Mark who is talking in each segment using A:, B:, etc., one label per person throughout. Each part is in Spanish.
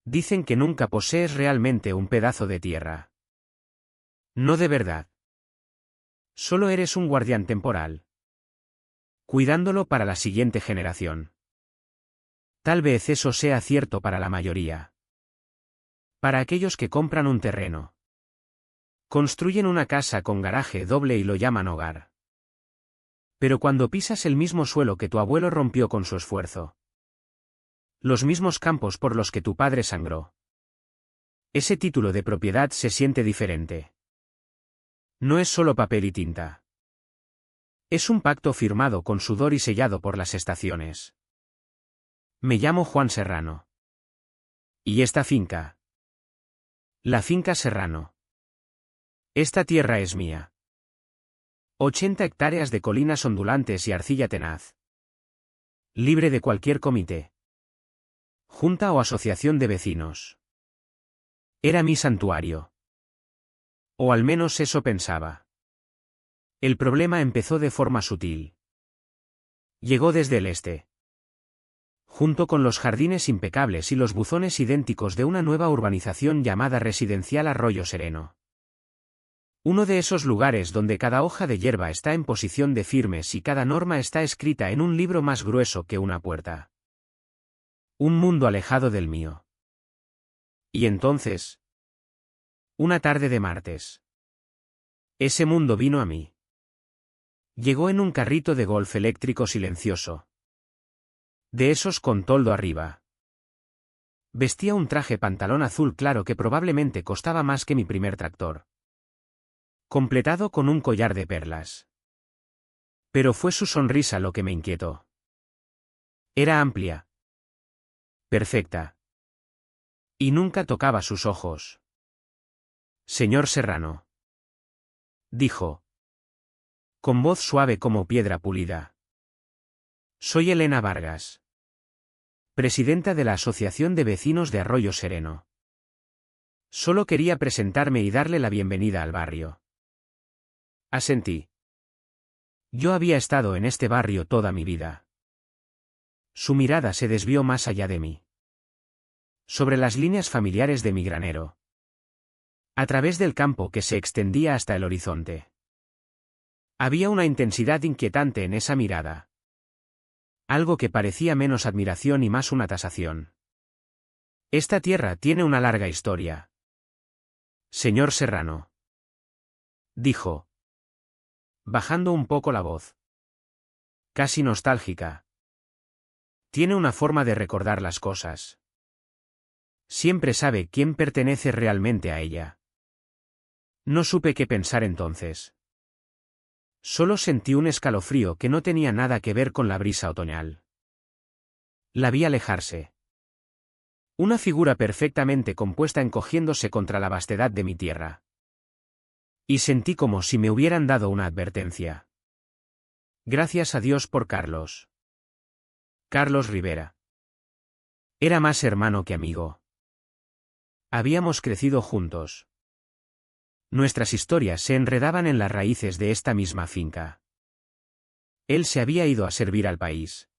A: Dicen que nunca posees realmente un pedazo de tierra. No de verdad. Solo eres un guardián temporal. Cuidándolo para la siguiente generación. Tal vez eso sea cierto para la mayoría. Para aquellos que compran un terreno. Construyen una casa con garaje doble y lo llaman hogar. Pero cuando pisas el mismo suelo que tu abuelo rompió con su esfuerzo. Los mismos campos por los que tu padre sangró. Ese título de propiedad se siente diferente. No es solo papel y tinta. Es un pacto firmado con sudor y sellado por las estaciones. Me llamo Juan Serrano. ¿Y esta finca? La finca Serrano. Esta tierra es mía. 80 hectáreas de colinas ondulantes y arcilla tenaz. Libre de cualquier comité. Junta o asociación de vecinos. Era mi santuario. O al menos eso pensaba. El problema empezó de forma sutil. Llegó desde el este. Junto con los jardines impecables y los buzones idénticos de una nueva urbanización llamada Residencial Arroyo Sereno. Uno de esos lugares donde cada hoja de hierba está en posición de firmes y cada norma está escrita en un libro más grueso que una puerta. Un mundo alejado del mío. Y entonces. Una tarde de martes. Ese mundo vino a mí. Llegó en un carrito de golf eléctrico silencioso. De esos con toldo arriba. Vestía un traje pantalón azul claro que probablemente costaba más que mi primer tractor. Completado con un collar de perlas. Pero fue su sonrisa lo que me inquietó. Era amplia. Perfecta. Y nunca tocaba sus ojos. Señor Serrano. Dijo. Con voz suave como piedra pulida. Soy Elena Vargas. Presidenta de la Asociación de Vecinos de Arroyo Sereno. Solo quería presentarme y darle la bienvenida al barrio. Asentí. Yo había estado en este barrio toda mi vida. Su mirada se desvió más allá de mí. Sobre las líneas familiares de mi granero. A través del campo que se extendía hasta el horizonte. Había una intensidad inquietante en esa mirada. Algo que parecía menos admiración y más una tasación. Esta tierra tiene una larga historia. Señor Serrano. Dijo. Bajando un poco la voz. Casi nostálgica. Tiene una forma de recordar las cosas. Siempre sabe quién pertenece realmente a ella. No supe qué pensar entonces. Solo sentí un escalofrío que no tenía nada que ver con la brisa otoñal. La vi alejarse. Una figura perfectamente compuesta encogiéndose contra la vastedad de mi tierra. Y sentí como si me hubieran dado una advertencia. Gracias a Dios por Carlos. Carlos Rivera. Era más hermano que amigo. Habíamos crecido juntos. Nuestras historias se enredaban en las raíces de esta misma finca. Él se había ido a servir al país.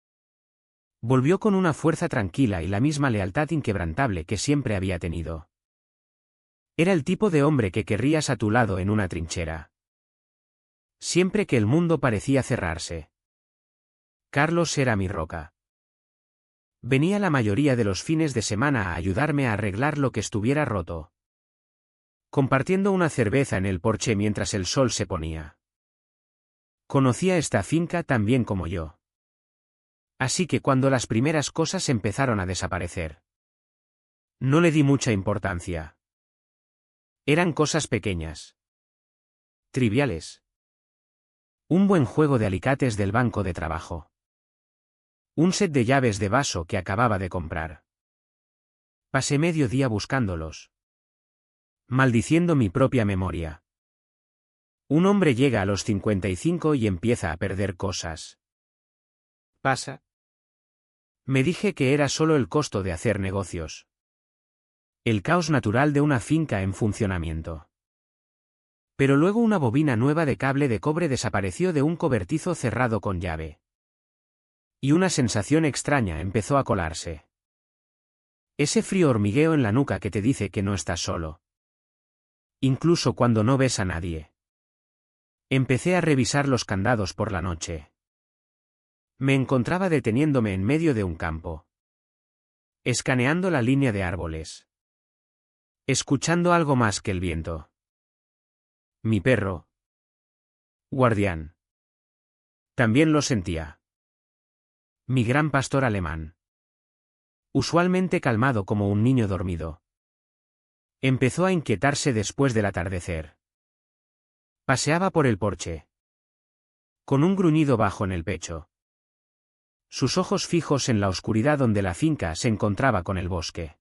A: Volvió con una fuerza tranquila y la misma lealtad inquebrantable que siempre había tenido. Era el tipo de hombre que querrías a tu lado en una trinchera. Siempre que el mundo parecía cerrarse. Carlos era mi roca. Venía la mayoría de los fines de semana a ayudarme a arreglar lo que estuviera roto. Compartiendo una cerveza en el porche mientras el sol se ponía. Conocía esta finca tan bien como yo. Así que cuando las primeras cosas empezaron a desaparecer. No le di mucha importancia. Eran cosas pequeñas. Triviales. Un buen juego de alicates del banco de trabajo. Un set de llaves de vaso que acababa de comprar. Pasé medio día buscándolos. Maldiciendo mi propia memoria. Un hombre llega a los 55 y empieza a perder cosas. ¿Pasa? Me dije que era solo el costo de hacer negocios. El caos natural de una finca en funcionamiento. Pero luego una bobina nueva de cable de cobre desapareció de un cobertizo cerrado con llave. Y una sensación extraña empezó a colarse. Ese frío hormigueo en la nuca que te dice que no estás solo. Incluso cuando no ves a nadie. Empecé a revisar los candados por la noche. Me encontraba deteniéndome en medio de un campo. Escaneando la línea de árboles. Escuchando algo más que el viento. Mi perro. Guardián. También lo sentía. Mi gran pastor alemán. Usualmente calmado como un niño dormido. Empezó a inquietarse después del atardecer. Paseaba por el porche. Con un gruñido bajo en el pecho. Sus ojos fijos en la oscuridad donde la finca se encontraba con el bosque.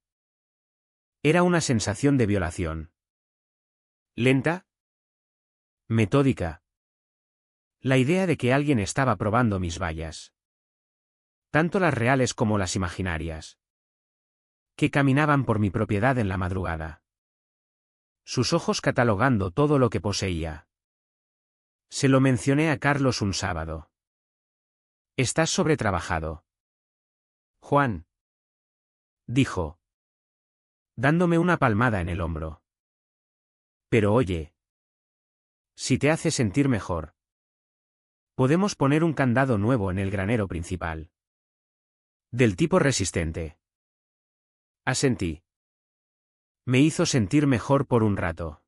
A: Era una sensación de violación. Lenta. Metódica. La idea de que alguien estaba probando mis vallas. Tanto las reales como las imaginarias. Que caminaban por mi propiedad en la madrugada. Sus ojos catalogando todo lo que poseía. Se lo mencioné a Carlos un sábado. Estás sobretrabajado. Juan. Dijo. Dándome una palmada en el hombro. Pero oye. Si te hace sentir mejor. Podemos poner un candado nuevo en el granero principal. Del tipo resistente. Asentí. Me hizo sentir mejor por un rato.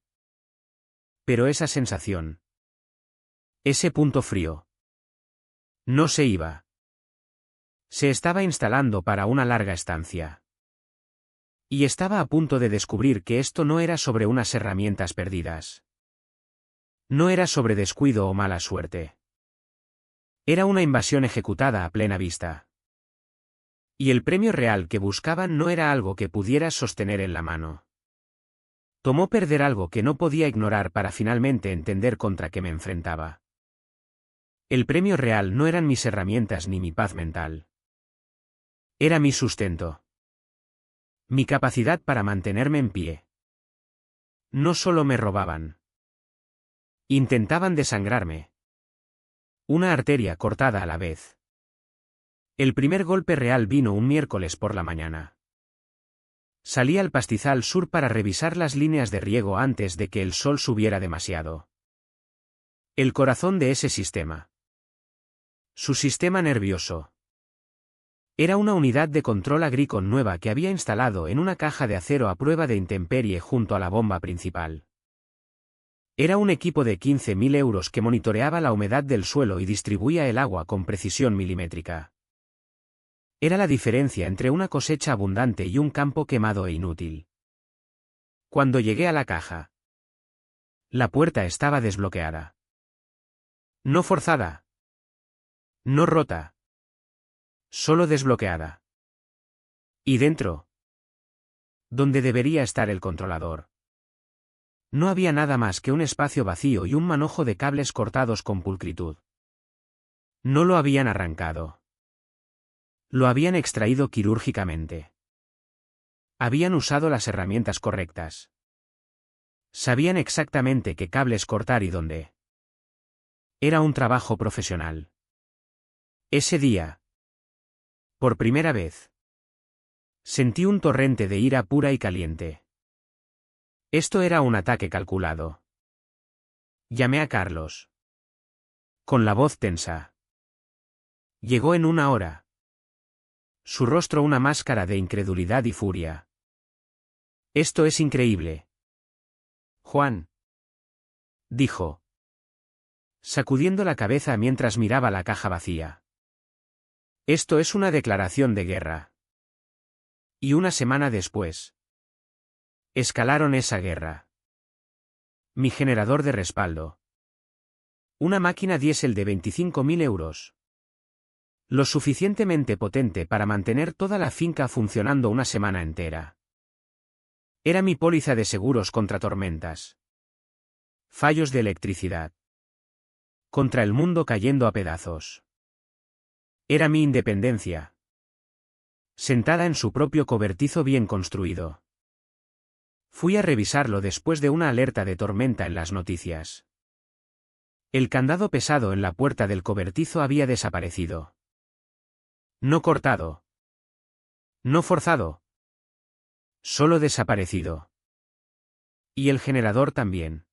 A: Pero esa sensación. Ese punto frío. No se iba. Se estaba instalando para una larga estancia. Y estaba a punto de descubrir que esto no era sobre unas herramientas perdidas. No era sobre descuido o mala suerte. Era una invasión ejecutada a plena vista. Y el premio real que buscaban no era algo que pudieras sostener en la mano. Tomó perder algo que no podía ignorar para finalmente entender contra qué me enfrentaba. El premio real no eran mis herramientas ni mi paz mental. Era mi sustento. Mi capacidad para mantenerme en pie. No solo me robaban. Intentaban desangrarme. Una arteria cortada a la vez. El primer golpe real vino un miércoles por la mañana. Salí al pastizal sur para revisar las líneas de riego antes de que el sol subiera demasiado. El corazón de ese sistema. Su sistema nervioso. Era una unidad de control agrícola nueva que había instalado en una caja de acero a prueba de intemperie junto a la bomba principal. Era un equipo de 15.000 euros que monitoreaba la humedad del suelo y distribuía el agua con precisión milimétrica. Era la diferencia entre una cosecha abundante y un campo quemado e inútil. Cuando llegué a la caja, la puerta estaba desbloqueada. No forzada. No rota. Solo desbloqueada. Y dentro, donde debería estar el controlador, no había nada más que un espacio vacío y un manojo de cables cortados con pulcritud. No lo habían arrancado. Lo habían extraído quirúrgicamente. Habían usado las herramientas correctas. Sabían exactamente qué cables cortar y dónde. Era un trabajo profesional. Ese día, por primera vez, sentí un torrente de ira pura y caliente. Esto era un ataque calculado. Llamé a Carlos. Con la voz tensa. Llegó en una hora. Su rostro una máscara de incredulidad y furia. Esto es increíble. Juan. Dijo. Sacudiendo la cabeza mientras miraba la caja vacía. Esto es una declaración de guerra. Y una semana después. Escalaron esa guerra. Mi generador de respaldo. Una máquina diésel de 25.000 euros. Lo suficientemente potente para mantener toda la finca funcionando una semana entera. Era mi póliza de seguros contra tormentas. Fallos de electricidad. Contra el mundo cayendo a pedazos. Era mi independencia. Sentada en su propio cobertizo bien construido. Fui a revisarlo después de una alerta de tormenta en las noticias. El candado pesado en la puerta del cobertizo había desaparecido. No cortado. No forzado. Solo desaparecido. Y el generador también.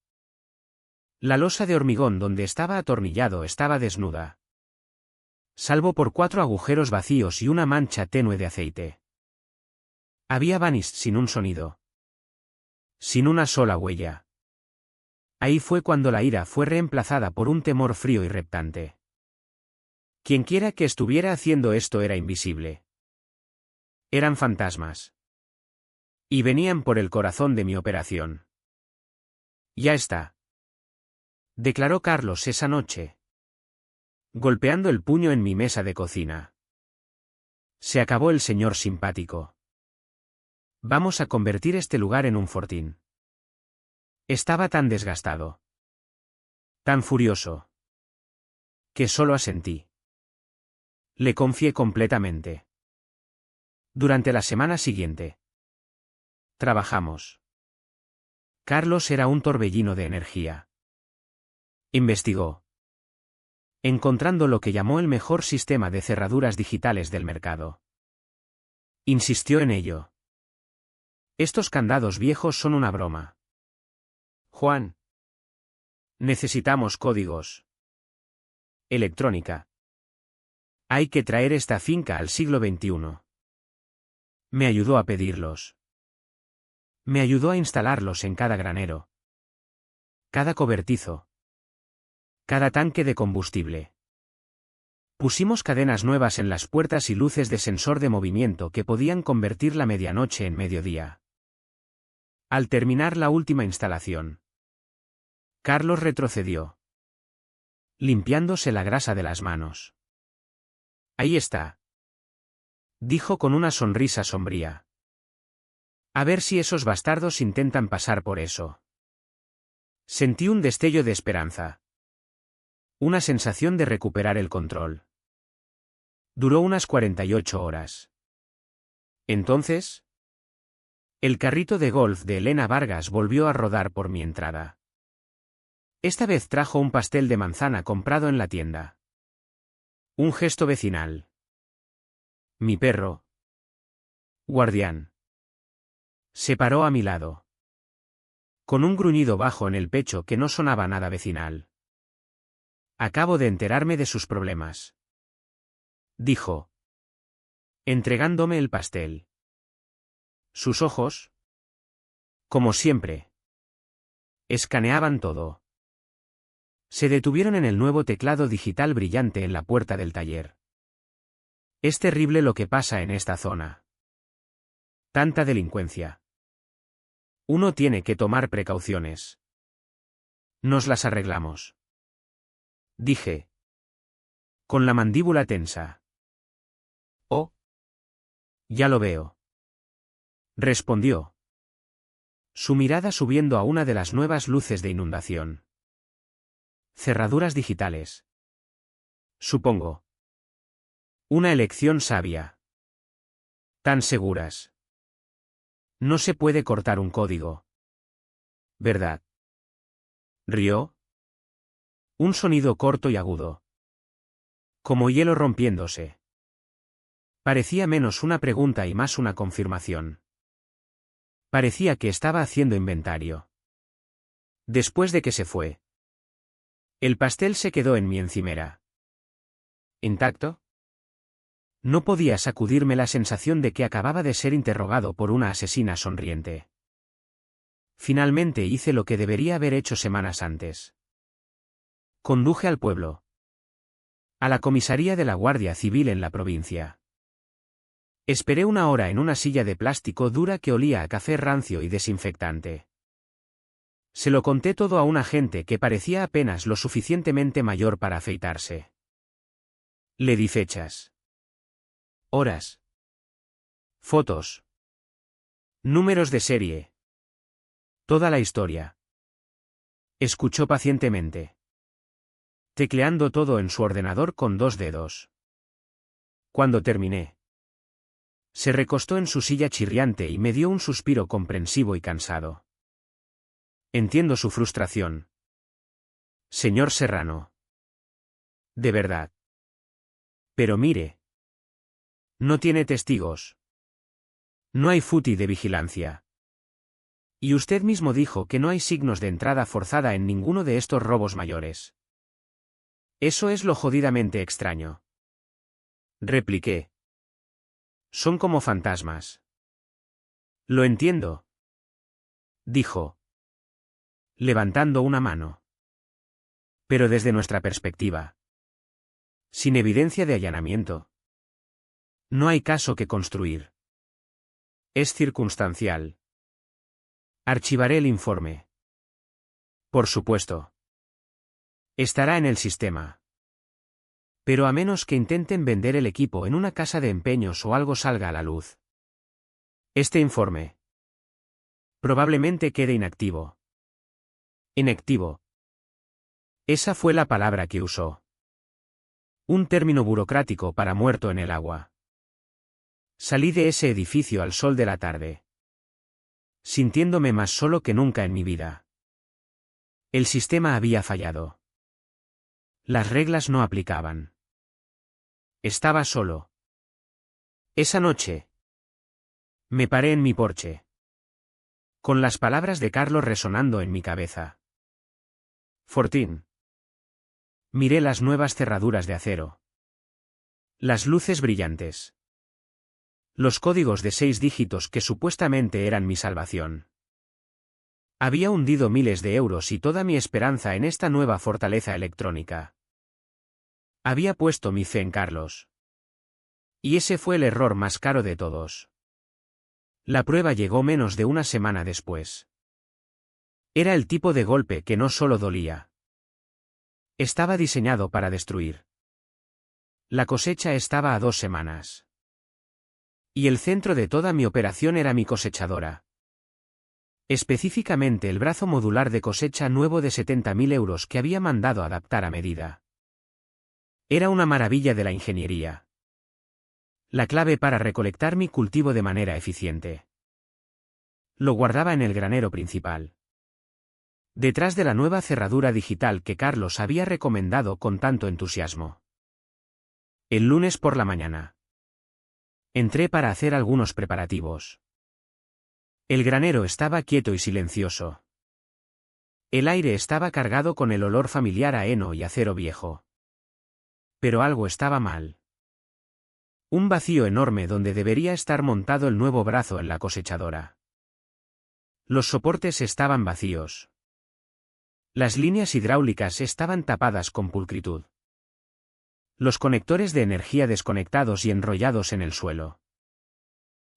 A: La losa de hormigón donde estaba atornillado estaba desnuda. Salvo por 4 agujeros vacíos y una mancha tenue de aceite. Había vanished sin un sonido. Sin una sola huella. Ahí fue cuando la ira fue reemplazada por un temor frío y reptante. Quienquiera que estuviera haciendo esto era invisible. Eran fantasmas. Y venían por el corazón de mi operación. Ya está. Declaró Carlos esa noche, golpeando el puño en mi mesa de cocina. Se acabó el señor simpático. Vamos a convertir este lugar en un fortín. Estaba tan desgastado. Tan furioso. Que solo asentí. Le confié completamente. Durante la semana siguiente. Trabajamos. Carlos era un torbellino de energía. Investigó. Encontrando lo que llamó el mejor sistema de cerraduras digitales del mercado. Insistió en ello. Estos candados viejos son una broma. Juan. Necesitamos códigos. Electrónica. Hay que traer esta finca al siglo XXI. Me ayudó a pedirlos. Me ayudó a instalarlos en cada granero. Cada cobertizo. Cada tanque de combustible. Pusimos cadenas nuevas en las puertas y luces de sensor de movimiento que podían convertir la medianoche en mediodía. Al terminar la última instalación, Carlos retrocedió, limpiándose la grasa de las manos. Ahí está, dijo con una sonrisa sombría. A ver si esos bastardos intentan pasar por eso. Sentí un destello de esperanza. Una sensación de recuperar el control. Duró unas 48 horas. Entonces, el carrito de golf de Elena Vargas volvió a rodar por mi entrada. Esta vez trajo un pastel de manzana comprado en la tienda. Un gesto vecinal. Mi perro, Guardián, se paró a mi lado. Con un gruñido bajo en el pecho que no sonaba nada vecinal. Acabo de enterarme de sus problemas, dijo, entregándome el pastel. Sus ojos, como siempre, escaneaban todo. Se detuvieron en el nuevo teclado digital brillante en la puerta del taller. Es terrible lo que pasa en esta zona. Tanta delincuencia. Uno tiene que tomar precauciones. Nos las arreglamos, dije, con la mandíbula tensa. Oh, ya lo veo, respondió, su mirada subiendo a una de las nuevas luces de inundación. Cerraduras digitales. Supongo. Una elección sabia. Tan seguras. No se puede cortar un código. ¿Verdad? Rió. Un sonido corto y agudo. Como hielo rompiéndose. Parecía menos una pregunta y más una confirmación. Parecía que estaba haciendo inventario. Después de que se fue, el pastel se quedó en mi encimera. ¿Intacto? No podía sacudirme la sensación de que acababa de ser interrogado por una asesina sonriente. Finalmente hice lo que debería haber hecho semanas antes. Conduje al pueblo. A la comisaría de la Guardia Civil en la provincia. Esperé una hora en una silla de plástico dura que olía a café rancio y desinfectante. Se lo conté todo a un agente que parecía apenas lo suficientemente mayor para afeitarse. Le di fechas. Horas. Fotos. Números de serie. Toda la historia. Escuchó pacientemente, tecleando todo en su ordenador con 2 dedos. Cuando terminé, se recostó en su silla chirriante y me dio un suspiro comprensivo y cansado. Entiendo su frustración, señor Serrano. De verdad. Pero mire. No tiene testigos. No hay FUTI de vigilancia. Y usted mismo dijo que no hay signos de entrada forzada en ninguno de estos robos mayores. Eso es lo jodidamente extraño. Repliqué. Son como fantasmas. Lo entiendo, dijo, levantando una mano. Pero desde nuestra perspectiva, sin evidencia de allanamiento, no hay caso que construir. Es circunstancial. Archivaré el informe. Por supuesto. Estará en el sistema. Pero a menos que intenten vender el equipo en una casa de empeños o algo salga a la luz. Este informe probablemente quede inactivo. Inactivo. Esa fue la palabra que usó. Un término burocrático para muerto en el agua. Salí de ese edificio al sol de la tarde, sintiéndome más solo que nunca en mi vida. El sistema había fallado. Las reglas no aplicaban. Estaba solo. Esa noche, me paré en mi porche, con las palabras de Carlos resonando en mi cabeza. Fortín. Miré las nuevas cerraduras de acero. Las luces brillantes. Los códigos de 6 dígitos que supuestamente eran mi salvación. Había hundido miles de euros y toda mi esperanza en esta nueva fortaleza electrónica. Había puesto mi fe en Carlos. Y ese fue el error más caro de todos. La prueba llegó menos de una semana después. Era el tipo de golpe que no solo dolía. Estaba diseñado para destruir. La cosecha estaba a 2 semanas. Y el centro de toda mi operación era mi cosechadora. Específicamente el brazo modular de cosecha nuevo de 70.000 euros que había mandado adaptar a medida. Era una maravilla de la ingeniería. La clave para recolectar mi cultivo de manera eficiente. Lo guardaba en el granero principal. Detrás de la nueva cerradura digital que Carlos había recomendado con tanto entusiasmo. El lunes por la mañana. Entré para hacer algunos preparativos. El granero estaba quieto y silencioso. El aire estaba cargado con el olor familiar a heno y acero viejo. Pero algo estaba mal. Un vacío enorme donde debería estar montado el nuevo brazo en la cosechadora. Los soportes estaban vacíos. Las líneas hidráulicas estaban tapadas con pulcritud. Los conectores de energía desconectados y enrollados en el suelo.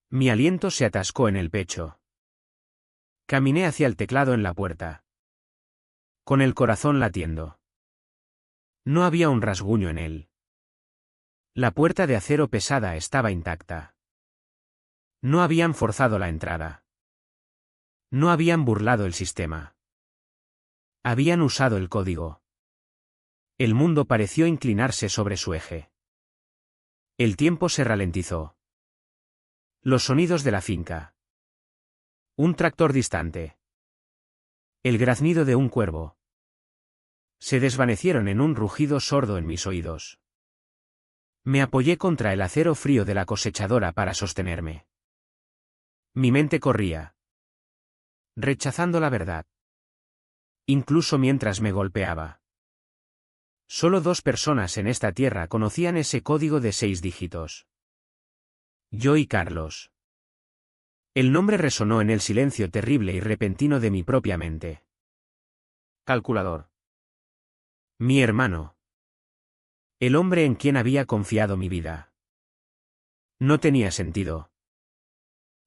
A: Mi aliento se atascó en el pecho. Caminé hacia el teclado en la puerta, con el corazón latiendo. No había un rasguño en él. La puerta de acero pesada estaba intacta. No habían forzado la entrada. No habían burlado el sistema. Habían usado el código. El mundo pareció inclinarse sobre su eje. El tiempo se ralentizó. Los sonidos de la finca. Un tractor distante. El graznido de un cuervo. Se desvanecieron en un rugido sordo en mis oídos. Me apoyé contra el acero frío de la cosechadora para sostenerme. Mi mente corría, rechazando la verdad. Incluso mientras me golpeaba. Solo 2 personas en esta tierra conocían ese código de 6 dígitos. Yo y Carlos. El nombre resonó en el silencio terrible y repentino de mi propia mente. Calculador. Mi hermano. El hombre en quien había confiado mi vida. No tenía sentido.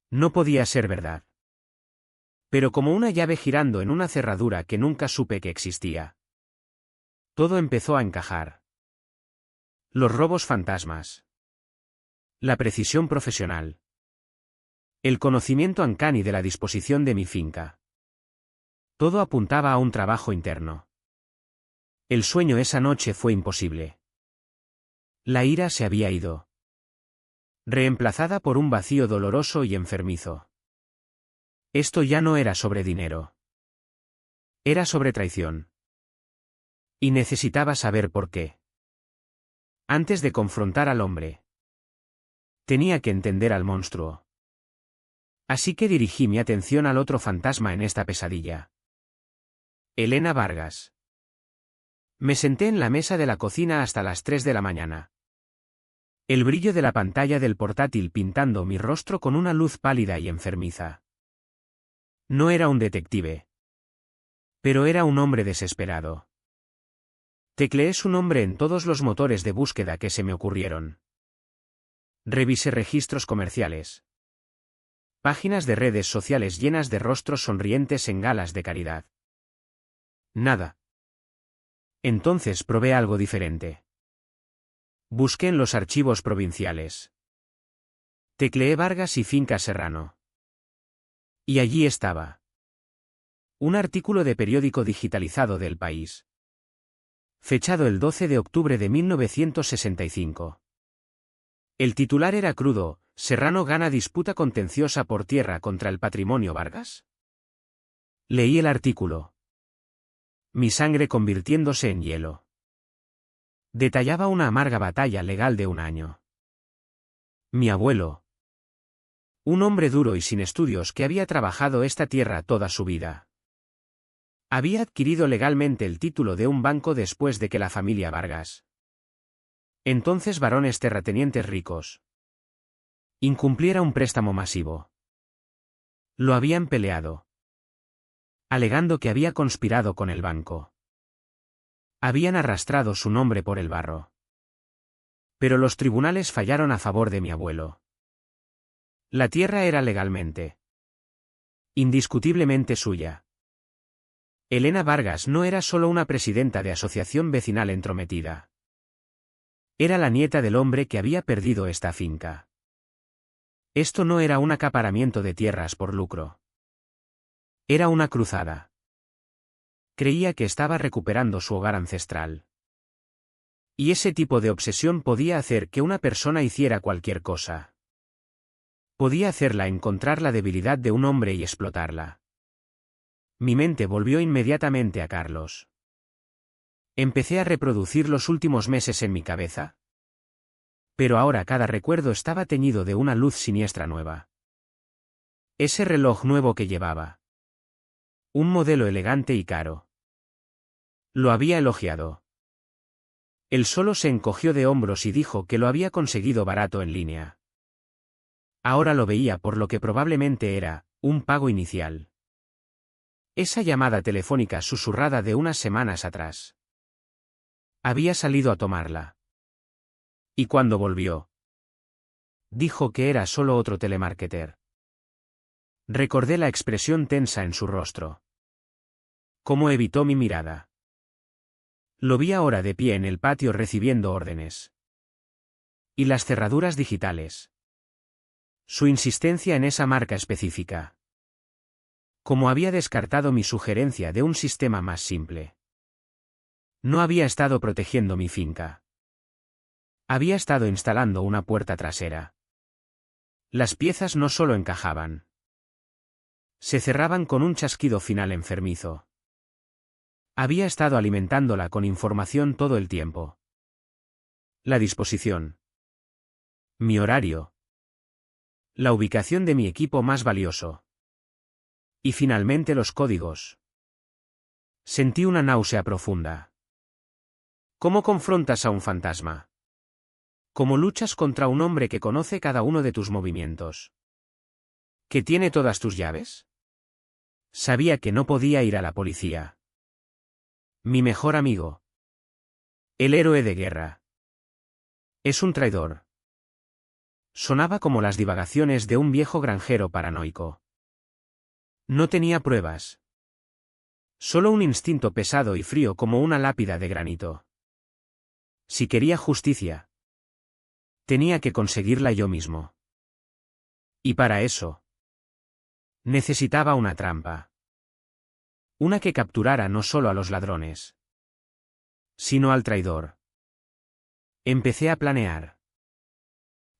A: No podía ser verdad. Pero como una llave girando en una cerradura que nunca supe que existía. Todo empezó a encajar. Los robos fantasmas. La precisión profesional. El conocimiento uncanny de la disposición de mi finca. Todo apuntaba a un trabajo interno. El sueño esa noche fue imposible. La ira se había ido. Reemplazada por un vacío doloroso y enfermizo. Esto ya no era sobre dinero. Era sobre traición. Y necesitaba saber por qué. Antes de confrontar al hombre. Tenía que entender al monstruo. Así que dirigí mi atención al otro fantasma en esta pesadilla. Elena Vargas. Me senté en la mesa de la cocina hasta las 3 de la mañana. El brillo de la pantalla del portátil pintando mi rostro con una luz pálida y enfermiza. No era un detective. Pero era un hombre desesperado. Tecleé su nombre en todos los motores de búsqueda que se me ocurrieron. Revisé registros comerciales. Páginas de redes sociales llenas de rostros sonrientes en galas de caridad. Nada. Entonces probé algo diferente. Busqué en los archivos provinciales. Tecleé Vargas y Finca Serrano. Y allí estaba. Un artículo de periódico digitalizado del País. Fechado el 12 de octubre de 1965. El titular era crudo: Serrano gana disputa contenciosa por tierra contra el patrimonio Vargas. Leí el artículo. Mi sangre convirtiéndose en hielo. Detallaba una amarga batalla legal de un año. Mi abuelo. Un hombre duro y sin estudios que había trabajado esta tierra toda su vida. Había adquirido legalmente el título de un banco después de que la familia Vargas, entonces varones terratenientes ricos, incumpliera un préstamo masivo. Lo habían peleado, alegando que había conspirado con el banco. Habían arrastrado su nombre por el barro. Pero los tribunales fallaron a favor de mi abuelo. La tierra era legalmente, indiscutiblemente suya. Elena Vargas no era solo una presidenta de asociación vecinal entrometida. Era la nieta del hombre que había perdido esta finca. Esto no era un acaparamiento de tierras por lucro. Era una cruzada. Creía que estaba recuperando su hogar ancestral. Y ese tipo de obsesión podía hacer que una persona hiciera cualquier cosa. Podía hacerla encontrar la debilidad de un hombre y explotarla. Mi mente volvió inmediatamente a Carlos. Empecé a reproducir los últimos meses en mi cabeza. Pero ahora cada recuerdo estaba teñido de una luz siniestra nueva. Ese reloj nuevo que llevaba. Un modelo elegante y caro. Lo había elogiado. Él solo se encogió de hombros y dijo que lo había conseguido barato en línea. Ahora lo veía por lo que probablemente era, un pago inicial. Esa llamada telefónica susurrada de unas semanas atrás. Había salido a tomarla. Y cuando volvió, dijo que era solo otro telemarketer. Recordé la expresión tensa en su rostro. Cómo evitó mi mirada. Lo vi ahora de pie en el patio recibiendo órdenes. Y las cerraduras digitales. Su insistencia en esa marca específica. Como había descartado mi sugerencia de un sistema más simple. No había estado protegiendo mi finca. Había estado instalando una puerta trasera. Las piezas no solo encajaban. Se cerraban con un chasquido final enfermizo. Había estado alimentándola con información todo el tiempo. La disposición. Mi horario. La ubicación de mi equipo más valioso. Y finalmente los códigos. Sentí una náusea profunda. ¿Cómo confrontas a un fantasma? ¿Cómo luchas contra un hombre que conoce cada uno de tus movimientos? ¿Que tiene todas tus llaves? Sabía que no podía ir a la policía. Mi mejor amigo. El héroe de guerra. Es un traidor. Sonaba como las divagaciones de un viejo granjero paranoico. No tenía pruebas. Solo un instinto pesado y frío como una lápida de granito. Si quería justicia, tenía que conseguirla yo mismo. Y para eso, necesitaba una trampa. Una que capturara no solo a los ladrones, sino al traidor. Empecé a planear.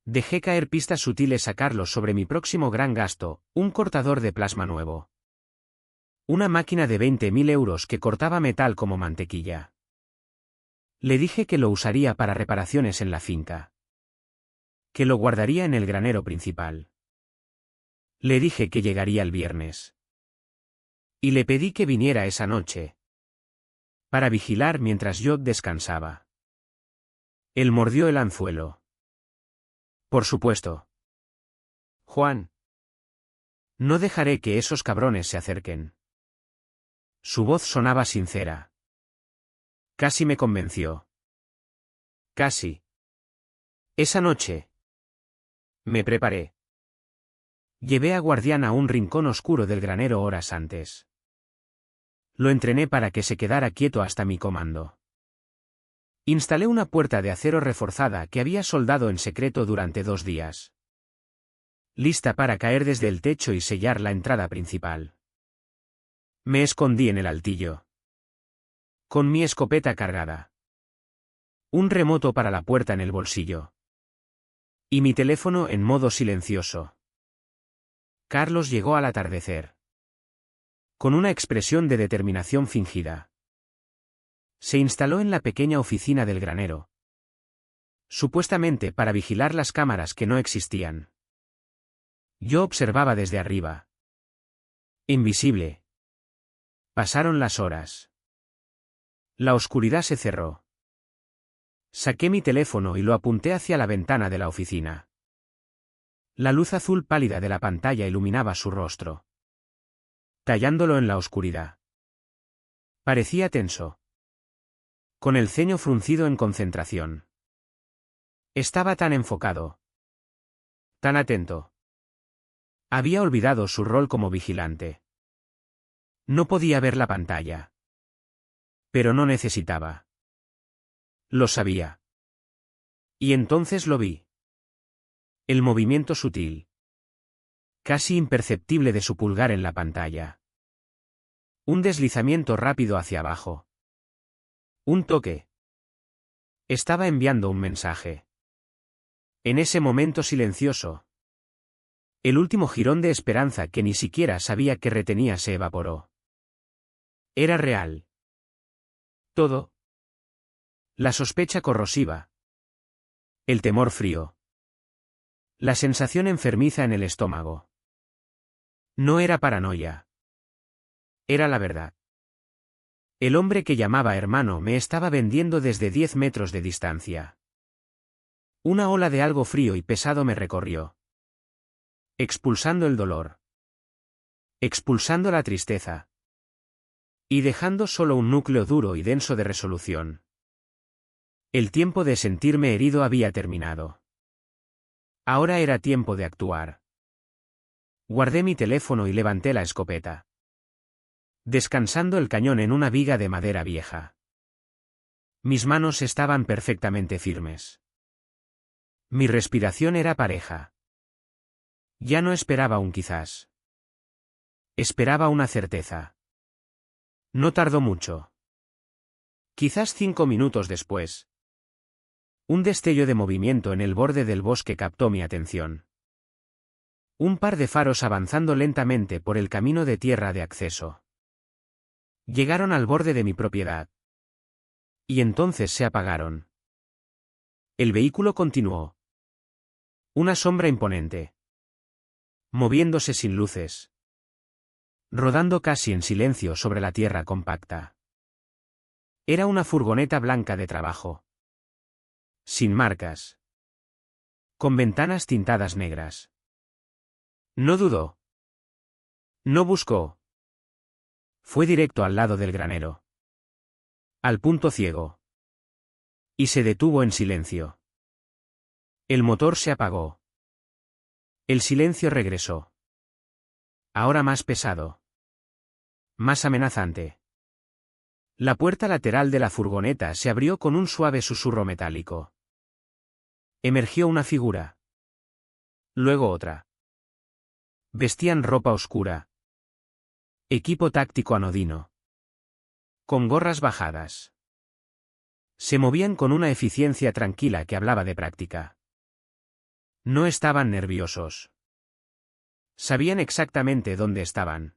A: Dejé caer pistas sutiles a Carlos sobre mi próximo gran gasto, un cortador de plasma nuevo. Una máquina de 20.000 euros que cortaba metal como mantequilla. Le dije que lo usaría para reparaciones en la finca. Que lo guardaría en el granero principal. Le dije que llegaría el viernes. Y le pedí que viniera esa noche, para vigilar mientras yo descansaba. Él mordió el anzuelo. Por supuesto. Juan. No dejaré que esos cabrones se acerquen. Su voz sonaba sincera. Casi me convenció. Casi. Esa noche. Me preparé. Llevé a Guardián a un rincón oscuro del granero horas antes. Lo entrené para que se quedara quieto hasta mi comando. Instalé una puerta de acero reforzada que había soldado en secreto durante 2 días. Lista para caer desde el techo y sellar la entrada principal. Me escondí en el altillo. Con mi escopeta cargada. Un remoto para la puerta en el bolsillo. Y mi teléfono en modo silencioso. Carlos llegó al atardecer. Con una expresión de determinación fingida. Se instaló en la pequeña oficina del granero. Supuestamente para vigilar las cámaras que no existían. Yo observaba desde arriba. Invisible. Pasaron las horas. La oscuridad se cerró. Saqué mi teléfono y lo apunté hacia la ventana de la oficina. La luz azul pálida de la pantalla iluminaba su rostro, tallándolo en la oscuridad. Parecía tenso, con el ceño fruncido en concentración. Estaba tan enfocado, tan atento. Había olvidado su rol como vigilante. No podía ver la pantalla. Pero no necesitaba. Lo sabía. Y entonces lo vi. El movimiento sutil, casi imperceptible de su pulgar en la pantalla. Un deslizamiento rápido hacia abajo. Un toque. Estaba enviando un mensaje. En ese momento silencioso, el último jirón de esperanza que ni siquiera sabía que retenía se evaporó. Era real. Todo. La sospecha corrosiva. El temor frío. La sensación enfermiza en el estómago. No era paranoia. Era la verdad. El hombre que llamaba hermano me estaba vendiendo desde 10 metros de distancia. Una ola de algo frío y pesado me recorrió. Expulsando el dolor. Expulsando la tristeza. Y dejando solo un núcleo duro y denso de resolución. El tiempo de sentirme herido había terminado. Ahora era tiempo de actuar. Guardé mi teléfono y levanté la escopeta. Descansando el cañón en una viga de madera vieja. Mis manos estaban perfectamente firmes. Mi respiración era pareja. Ya no esperaba un quizás. Esperaba una certeza. No tardó mucho. Quizás 5 minutos después. Un destello de movimiento en el borde del bosque captó mi atención. Un par de faros avanzando lentamente por el camino de tierra de acceso. Llegaron al borde de mi propiedad. Y entonces se apagaron. El vehículo continuó. Una sombra imponente. Moviéndose sin luces. Rodando casi en silencio sobre la tierra compacta. Era una furgoneta blanca de trabajo. Sin marcas. Con ventanas tintadas negras. No dudó. No buscó. Fue directo al lado del granero. Al punto ciego. Y se detuvo en silencio. El motor se apagó. El silencio regresó. Ahora más pesado. Más amenazante. La puerta lateral de la furgoneta se abrió con un suave susurro metálico. Emergió una figura. Luego otra. Vestían ropa oscura. Equipo táctico anodino. Con gorras bajadas. Se movían con una eficiencia tranquila que hablaba de práctica. No estaban nerviosos. Sabían exactamente dónde estaban.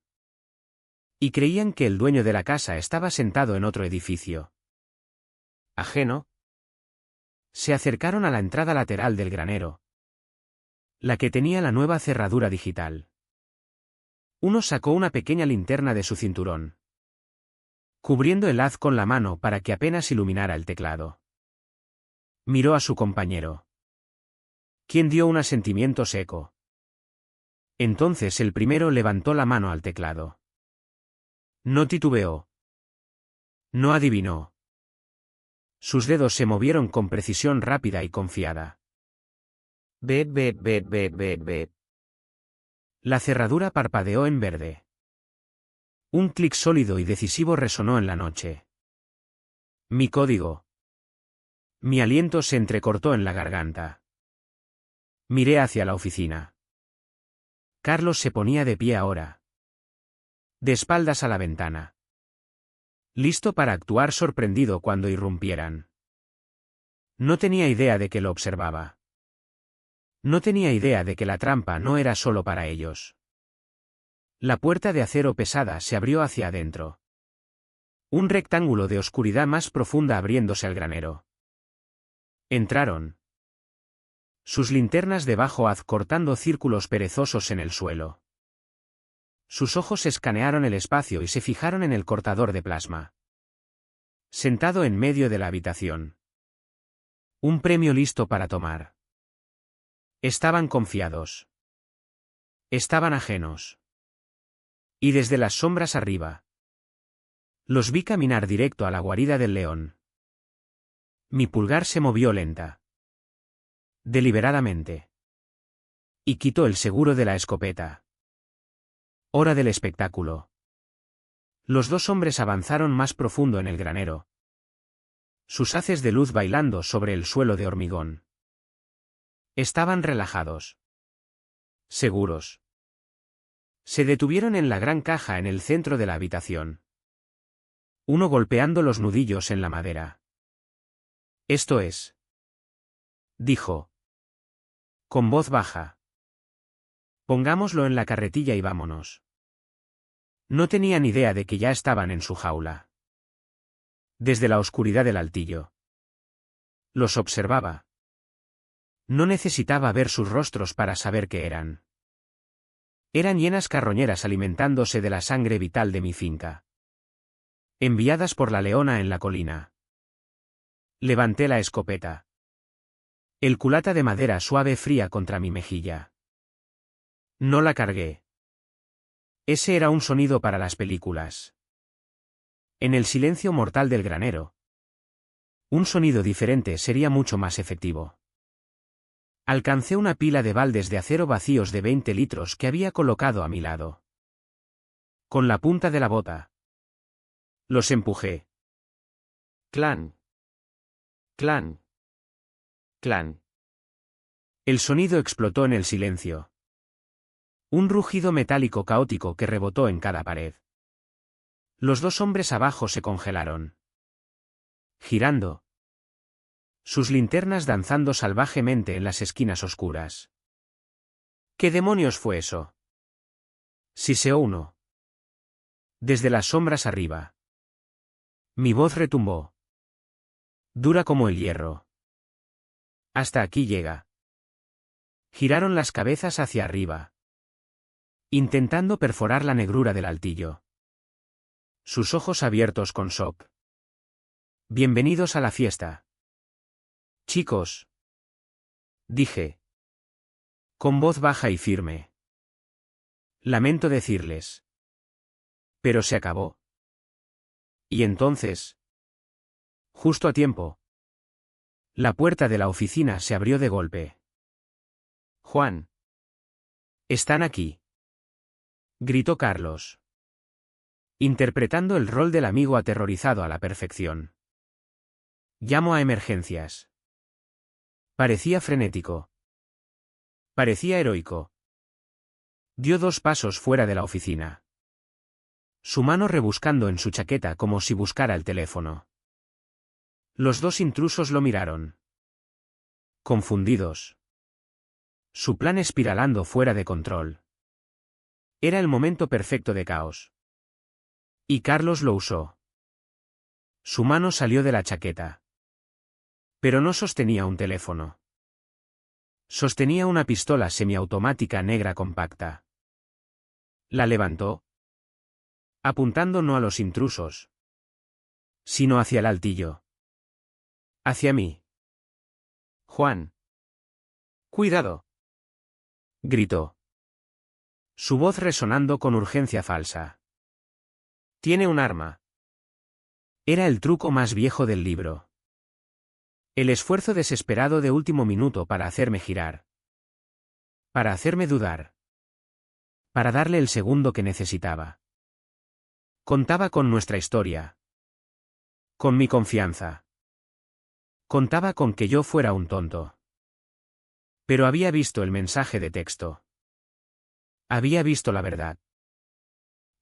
A: Y creían que el dueño de la casa estaba sentado en otro edificio. Ajeno. Se acercaron a la entrada lateral del granero. La que tenía la nueva cerradura digital. Uno sacó una pequeña linterna de su cinturón, cubriendo el haz con la mano para que apenas iluminara el teclado. Miró a su compañero, quien dio un asentimiento seco. Entonces el primero levantó la mano al teclado. No titubeó. No adivinó. Sus dedos se movieron con precisión rápida y confiada. Beep, beep, beep, beep, beep, beep. La cerradura parpadeó en verde. Un clic sólido y decisivo resonó en la noche. Mi código. Mi aliento se entrecortó en la garganta. Miré hacia la oficina. Carlos se ponía de pie ahora, de espaldas a la ventana, listo para actuar sorprendido cuando irrumpieran. No tenía idea de que lo observaba. No tenía idea de que la trampa no era solo para ellos. La puerta de acero pesada se abrió hacia adentro. Un rectángulo de oscuridad más profunda abriéndose al granero. Entraron. Sus linternas de bajo haz cortando círculos perezosos en el suelo. Sus ojos escanearon el espacio y se fijaron en el cortador de plasma, sentado en medio de la habitación. Un premio listo para tomar. Estaban confiados. Estaban ajenos. Y desde las sombras arriba, los vi caminar directo a la guarida del león. Mi pulgar se movió lenta, deliberadamente, y quitó el seguro de la escopeta. Hora del espectáculo. Los dos hombres avanzaron más profundo en el granero, sus haces de luz bailando sobre el suelo de hormigón. Estaban relajados. Seguros. Se detuvieron en la gran caja en el centro de la habitación. Uno golpeando los nudillos en la madera. Esto es, dijo, con voz baja. Pongámoslo en la carretilla y vámonos. No tenían idea de que ya estaban en su jaula. Desde la oscuridad del altillo. Los observaba. No necesitaba ver sus rostros para saber qué eran. Eran hienas carroñeras alimentándose de la sangre vital de mi finca. Enviadas por la leona en la colina. Levanté la escopeta. El culata de madera suave fría contra mi mejilla. No la cargué. Ese era un sonido para las películas. En el silencio mortal del granero, un sonido diferente sería mucho más efectivo. Alcancé una pila de baldes de acero vacíos de 20 litros que había colocado a mi lado. Con la punta de la bota. Los empujé. Clan. Clan. Clan. El sonido explotó en el silencio. Un rugido metálico caótico que rebotó en cada pared. Los dos hombres abajo se congelaron. Girando. Sus linternas danzando salvajemente en las esquinas oscuras. ¿Qué demonios fue eso? Siseó uno. Desde las sombras arriba. Mi voz retumbó. Dura como el hierro. Hasta aquí llega. Giraron las cabezas hacia arriba, intentando perforar la negrura del altillo. Sus ojos abiertos con shock. Bienvenidos a la fiesta. Chicos. Dije. Con voz baja y firme. Lamento decirles. Pero se acabó. Y entonces. Justo a tiempo. La puerta de la oficina se abrió de golpe. Juan. Están aquí. Gritó Carlos. Interpretando el rol del amigo aterrorizado a la perfección. Llamo a emergencias. Parecía frenético. Parecía heroico. Dio 2 pasos fuera de la oficina. Su mano rebuscando en su chaqueta como si buscara el teléfono. Los dos intrusos lo miraron. Confundidos. Su plan espiralando fuera de control. Era el momento perfecto de caos. Y Carlos lo usó. Su mano salió de la chaqueta. Pero no sostenía un teléfono. Sostenía una pistola semiautomática negra compacta. La levantó, apuntando no a los intrusos, sino hacia el altillo. Hacia mí. Juan. Cuidado. Gritó. Su voz resonando con urgencia falsa. Tiene un arma. Era el truco más viejo del libro. El esfuerzo desesperado de último minuto para hacerme girar. Para hacerme dudar. Para darle el segundo que necesitaba. Contaba con nuestra historia. Con mi confianza. Contaba con que yo fuera un tonto. Pero había visto el mensaje de texto. Había visto la verdad.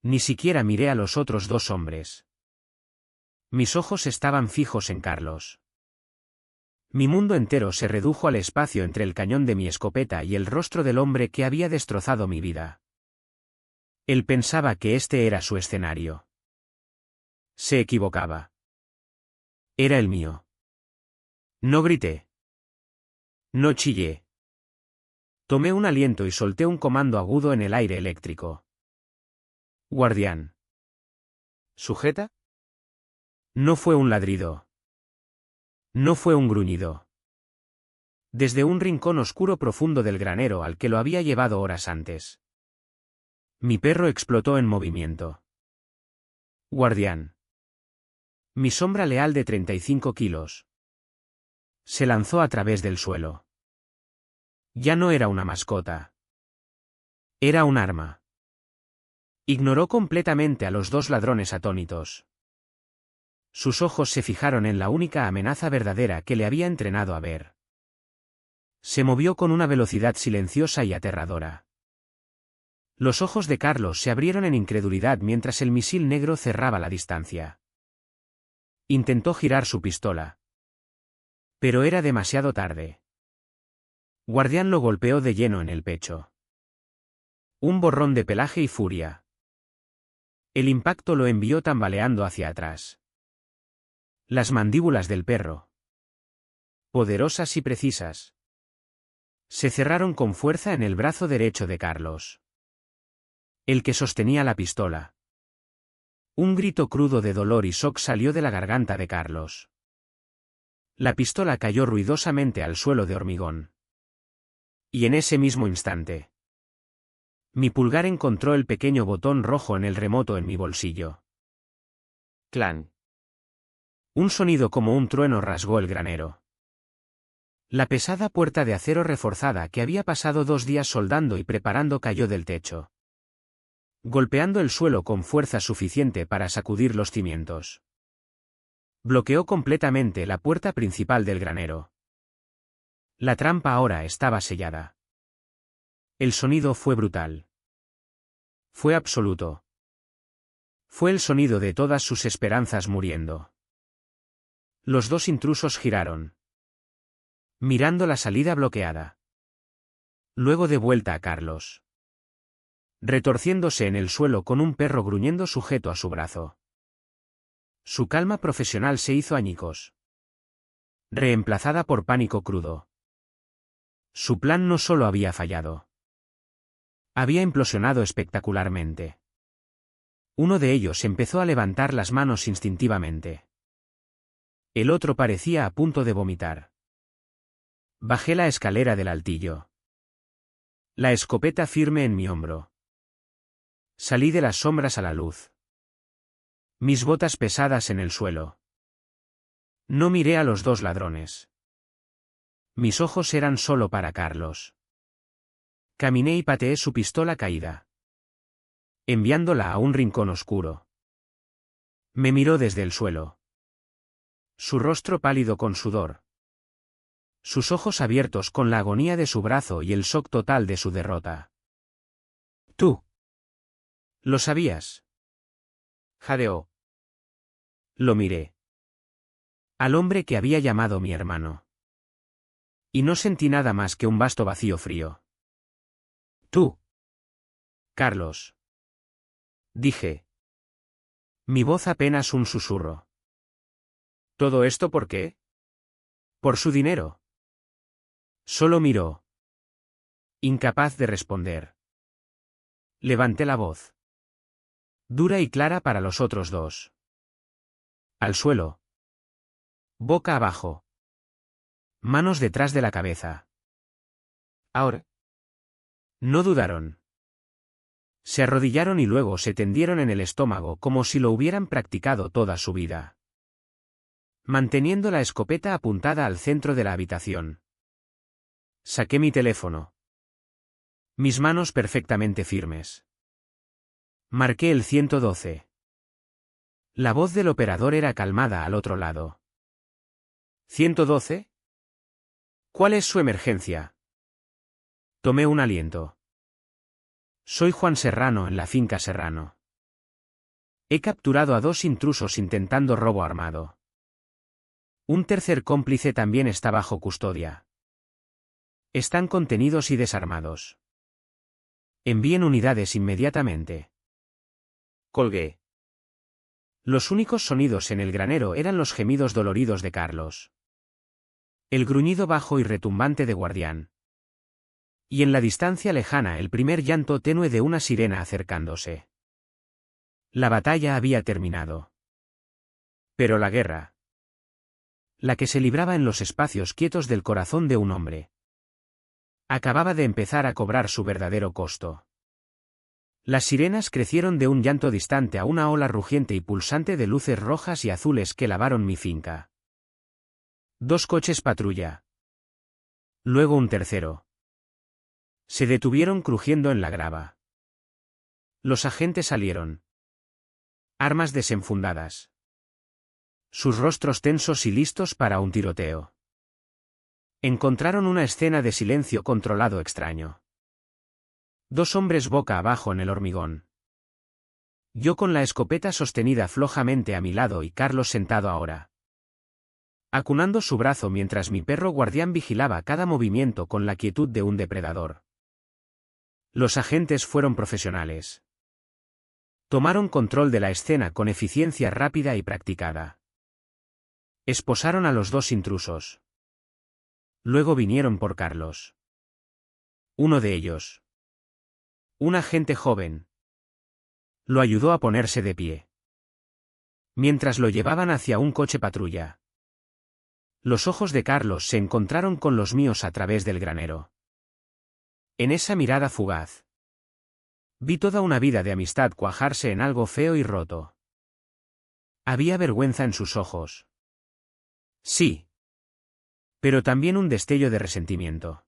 A: Ni siquiera miré a los otros dos hombres. Mis ojos estaban fijos en Carlos. Mi mundo entero se redujo al espacio entre el cañón de mi escopeta y el rostro del hombre que había destrozado mi vida. Él pensaba que este era su escenario. Se equivocaba. Era el mío. No grité. No chillé. Tomé un aliento y solté un comando agudo en el aire eléctrico. Guardián. ¿Sujeta? No fue un ladrido. No fue un gruñido. Desde un rincón oscuro profundo del granero al que lo había llevado horas antes. Mi perro explotó en movimiento. Guardián. Mi sombra leal de 35 kilos. Se lanzó a través del suelo. Ya no era una mascota. Era un arma. Ignoró completamente a los dos ladrones atónitos. Sus ojos se fijaron en la única amenaza verdadera que le había entrenado a ver. Se movió con una velocidad silenciosa y aterradora. Los ojos de Carlos se abrieron en incredulidad mientras el misil negro cerraba la distancia. Intentó girar su pistola. Pero era demasiado tarde. Guardián lo golpeó de lleno en el pecho. Un borrón de pelaje y furia. El impacto lo envió tambaleando hacia atrás. Las mandíbulas del perro, poderosas y precisas, se cerraron con fuerza en el brazo derecho de Carlos, el que sostenía la pistola. Un grito crudo de dolor y shock salió de la garganta de Carlos. La pistola cayó ruidosamente al suelo de hormigón. Y en ese mismo instante, mi pulgar encontró el pequeño botón rojo en el remoto en mi bolsillo. Clan. Un sonido como un trueno rasgó el granero. La pesada puerta de acero reforzada que había pasado 2 días soldando y preparando cayó del techo, golpeando el suelo con fuerza suficiente para sacudir los cimientos. Bloqueó completamente la puerta principal del granero. La trampa ahora estaba sellada. El sonido fue brutal. Fue absoluto. Fue el sonido de todas sus esperanzas muriendo. Los dos intrusos giraron, mirando la salida bloqueada. Luego de vuelta a Carlos, retorciéndose en el suelo con un perro gruñendo sujeto a su brazo. Su calma profesional se hizo añicos, reemplazada por pánico crudo. Su plan no solo había fallado. Había implosionado espectacularmente. Uno de ellos empezó a levantar las manos instintivamente. El otro parecía a punto de vomitar. Bajé la escalera del altillo. La escopeta firme en mi hombro. Salí de las sombras a la luz. Mis botas pesadas en el suelo. No miré a los dos ladrones. Mis ojos eran solo para Carlos. Caminé y pateé su pistola caída, enviándola a un rincón oscuro. Me miró desde el suelo. Su rostro pálido con sudor. Sus ojos abiertos con la agonía de su brazo y el shock total de su derrota. Tú. ¿Lo sabías? Jadeó. Lo miré. Al hombre que había llamado mi hermano. Y no sentí nada más que un vasto vacío frío. Tú. Carlos. Dije. Mi voz apenas un susurro. ¿Todo esto por qué? Por su dinero. Solo miró. Incapaz de responder. Levanté la voz. Dura y clara para los otros dos. Al suelo. Boca abajo. Manos detrás de la cabeza. Ahora. No dudaron. Se arrodillaron y luego se tendieron en el estómago como si lo hubieran practicado toda su vida. Manteniendo la escopeta apuntada al centro de la habitación. Saqué mi teléfono. Mis manos perfectamente firmes. Marqué el 112. La voz del operador era calmada al otro lado. ¿112? ¿Cuál es su emergencia? Tomé un aliento. Soy Juan Serrano en la finca Serrano. He capturado a 2 intrusos intentando robo armado. Un tercer cómplice también está bajo custodia. Están contenidos y desarmados. Envíen unidades inmediatamente. Colgué. Los únicos sonidos en el granero eran los gemidos doloridos de Carlos. El gruñido bajo y retumbante de Guardián. Y en la distancia lejana el primer llanto tenue de una sirena acercándose. La batalla había terminado. Pero la guerra. La que se libraba en los espacios quietos del corazón de un hombre. Acababa de empezar a cobrar su verdadero costo. Las sirenas crecieron de un llanto distante a una ola rugiente y pulsante de luces rojas y azules que lavaron mi finca. 2 coches patrulla. Luego un tercero. Se detuvieron crujiendo en la grava. Los agentes salieron. Armas desenfundadas. Sus rostros tensos y listos para un tiroteo. Encontraron una escena de silencio controlado extraño. 2 hombres boca abajo en el hormigón. Yo con la escopeta sostenida flojamente a mi lado y Carlos sentado ahora. Acunando su brazo mientras mi perro guardián vigilaba cada movimiento con la quietud de un depredador. Los agentes fueron profesionales. Tomaron control de la escena con eficiencia rápida y practicada. Esposaron a los 2 intrusos. Luego vinieron por Carlos. Uno de ellos. Un agente joven. Lo ayudó a ponerse de pie. Mientras lo llevaban hacia un coche patrulla. Los ojos de Carlos se encontraron con los míos a través del granero. En esa mirada fugaz. Vi toda una vida de amistad cuajarse en algo feo y roto. Había vergüenza en sus ojos. Sí. Pero también un destello de resentimiento.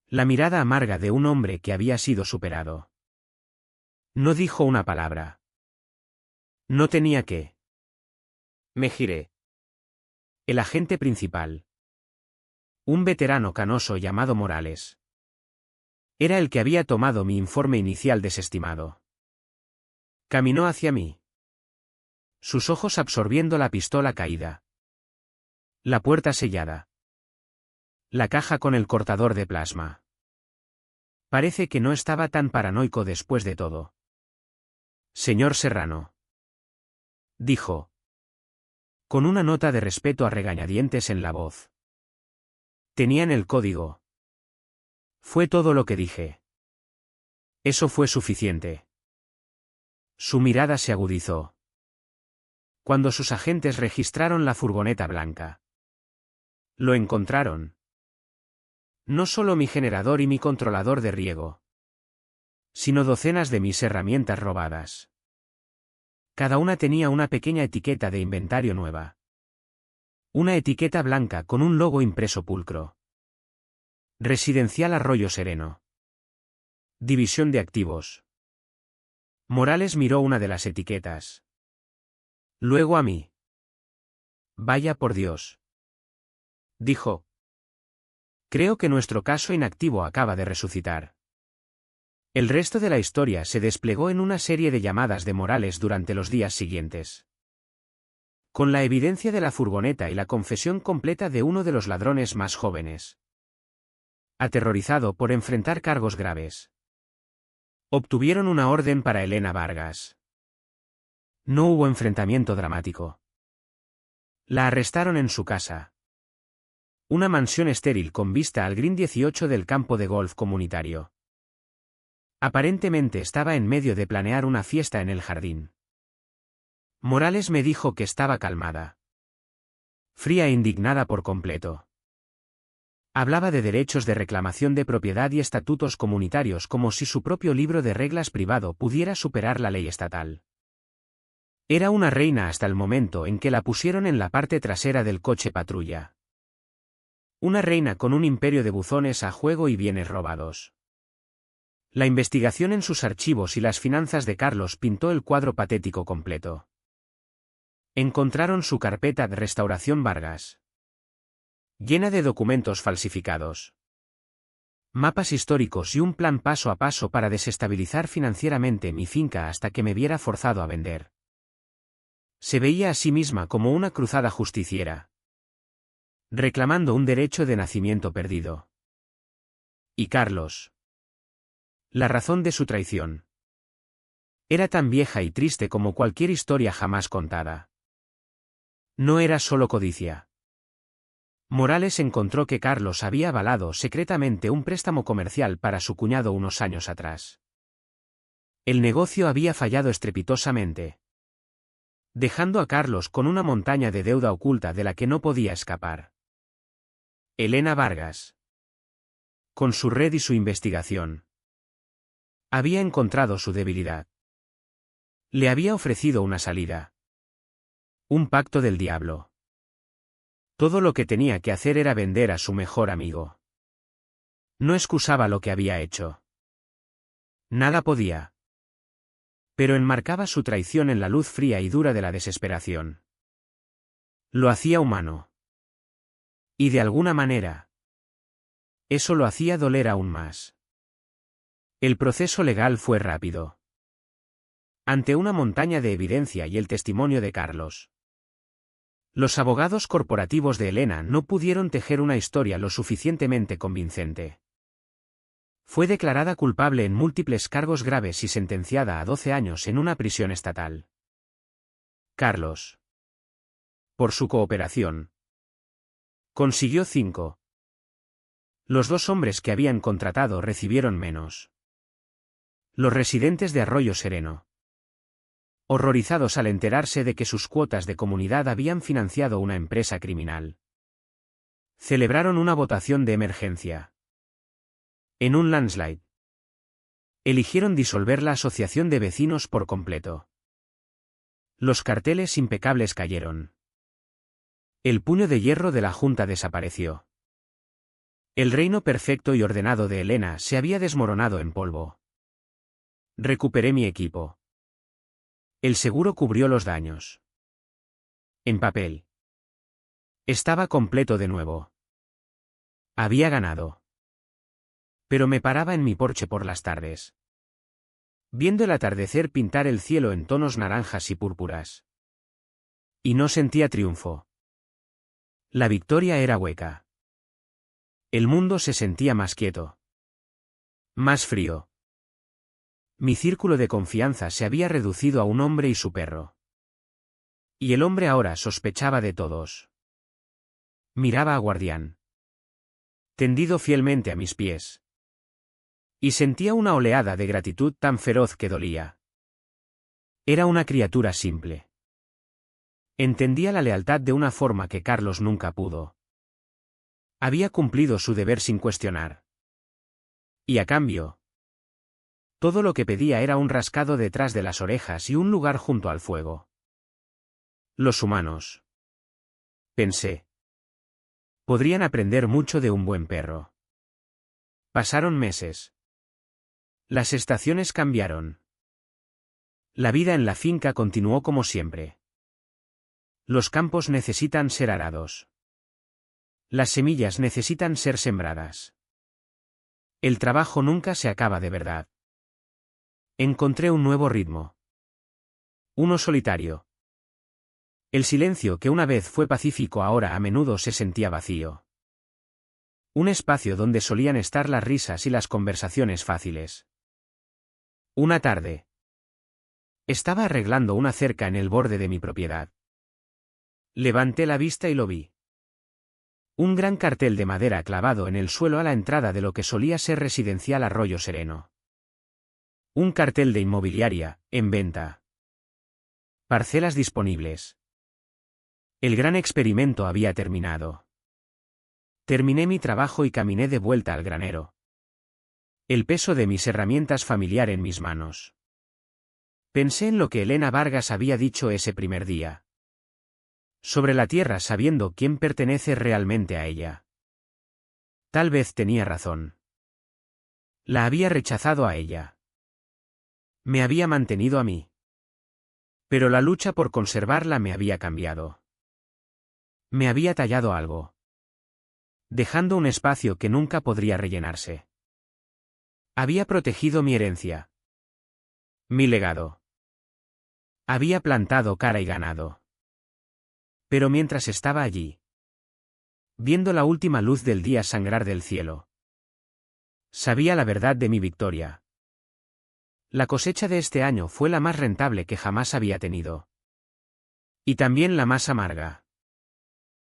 A: La mirada amarga de un hombre que había sido superado. No dijo una palabra. No tenía que. Me giré. El agente principal. Un veterano canoso llamado Morales. Era el que había tomado mi informe inicial desestimado. Caminó hacia mí. Sus ojos absorbiendo la pistola caída. La puerta sellada. La caja con el cortador de plasma. Parece que no estaba tan paranoico después de todo. Señor Serrano. Dijo. Con una nota de respeto a regañadientes en la voz. Tenían el código. Fue todo lo que dije. Eso fue suficiente. Su mirada se agudizó. Cuando sus agentes registraron la furgoneta blanca. Lo encontraron. No solo mi generador y mi controlador de riego. Sino docenas de mis herramientas robadas. Cada una tenía una pequeña etiqueta de inventario nueva. Una etiqueta blanca con un logo impreso pulcro. Residencial Arroyo Sereno. División de activos. Morales miró una de las etiquetas. Luego a mí. Vaya por Dios. Dijo. Creo que nuestro caso inactivo acaba de resucitar. El resto de la historia se desplegó en una serie de llamadas de Morales durante los días siguientes. Con la evidencia de la furgoneta y la confesión completa de uno de los ladrones más jóvenes. Aterrorizado por enfrentar cargos graves. Obtuvieron una orden para Elena Vargas. No hubo enfrentamiento dramático. La arrestaron en su casa. Una mansión estéril con vista al Green 18 del campo de golf comunitario. Aparentemente estaba en medio de planear una fiesta en el jardín. Morales me dijo que estaba calmada. Fría e indignada por completo. Hablaba de derechos de reclamación de propiedad y estatutos comunitarios como si su propio libro de reglas privado pudiera superar la ley estatal. Era una reina hasta el momento en que la pusieron en la parte trasera del coche patrulla. Una reina con un imperio de buzones a juego y bienes robados. La investigación en sus archivos y las finanzas de Carlos pintó el cuadro patético completo. Encontraron su carpeta de Restauración Vargas, llena de documentos falsificados, mapas históricos y un plan paso a paso para desestabilizar financieramente mi finca hasta que me viera forzado a vender. Se veía a sí misma como una cruzada justiciera, reclamando un derecho de nacimiento perdido. Y Carlos. La razón de su traición. Era tan vieja y triste como cualquier historia jamás contada. No era solo codicia. Morales encontró que Carlos había avalado secretamente un préstamo comercial para su cuñado unos años atrás. El negocio había fallado estrepitosamente, dejando a Carlos con una montaña de deuda oculta de la que no podía escapar. Elena Vargas, con su red y su investigación, había encontrado su debilidad. Le había ofrecido una salida. Un pacto del diablo. Todo lo que tenía que hacer era vender a su mejor amigo. No excusaba lo que había hecho. Nada podía. Pero enmarcaba su traición en la luz fría y dura de la desesperación. Lo hacía humano. Y de alguna manera, eso lo hacía doler aún más. El proceso legal fue rápido. Ante una montaña de evidencia y el testimonio de Carlos, los abogados corporativos de Elena no pudieron tejer una historia lo suficientemente convincente. Fue declarada culpable en múltiples cargos graves y sentenciada a 12 años en una prisión estatal. Carlos, por su cooperación, consiguió 5. Los 2 hombres que habían contratado recibieron menos. Los residentes de Arroyo Sereno, horrorizados al enterarse de que sus cuotas de comunidad habían financiado una empresa criminal, celebraron una votación de emergencia. En un landslide, eligieron disolver la asociación de vecinos por completo. Los carteles impecables cayeron. El puño de hierro de la Junta desapareció. El reino perfecto y ordenado de Elena se había desmoronado en polvo. Recuperé mi equipo. El seguro cubrió los daños. En papel. Estaba completo de nuevo. Había ganado. Pero me paraba en mi porche por las tardes, viendo el atardecer pintar el cielo en tonos naranjas y púrpuras. Y no sentía triunfo. La victoria era hueca. El mundo se sentía más quieto. Más frío. Mi círculo de confianza se había reducido a un hombre y su perro. Y el hombre ahora sospechaba de todos. Miraba a Guardián, tendido fielmente a mis pies. Y sentía una oleada de gratitud tan feroz que dolía. Era una criatura simple. Entendía la lealtad de una forma que Carlos nunca pudo. Había cumplido su deber sin cuestionar. Y a cambio, todo lo que pedía era un rascado detrás de las orejas y un lugar junto al fuego. Los humanos, pensé, podrían aprender mucho de un buen perro. Pasaron meses. Las estaciones cambiaron. La vida en la finca continuó como siempre. Los campos necesitan ser arados. Las semillas necesitan ser sembradas. El trabajo nunca se acaba de verdad. Encontré un nuevo ritmo. Uno solitario. El silencio que una vez fue pacífico ahora a menudo se sentía vacío. Un espacio donde solían estar las risas y las conversaciones fáciles. Una tarde. Estaba arreglando una cerca en el borde de mi propiedad. Levanté la vista y lo vi. Un gran cartel de madera clavado en el suelo a la entrada de lo que solía ser residencial Arroyo Sereno. Un cartel de inmobiliaria, en venta. Parcelas disponibles. El gran experimento había terminado. Terminé mi trabajo y caminé de vuelta al granero. El peso de mis herramientas familiar en mis manos. Pensé en lo que Elena Vargas había dicho ese primer día. Sobre la tierra, sabiendo quién pertenece realmente a ella. Tal vez tenía razón. La había rechazado a ella. Me había mantenido a mí. Pero la lucha por conservarla me había cambiado. Me había tallado algo. Dejando un espacio que nunca podría rellenarse. Había protegido mi herencia. Mi legado. Había plantado cara y ganado. Pero mientras estaba allí, viendo la última luz del día sangrar del cielo, sabía la verdad de mi victoria. La cosecha de este año fue la más rentable que jamás había tenido. Y también la más amarga.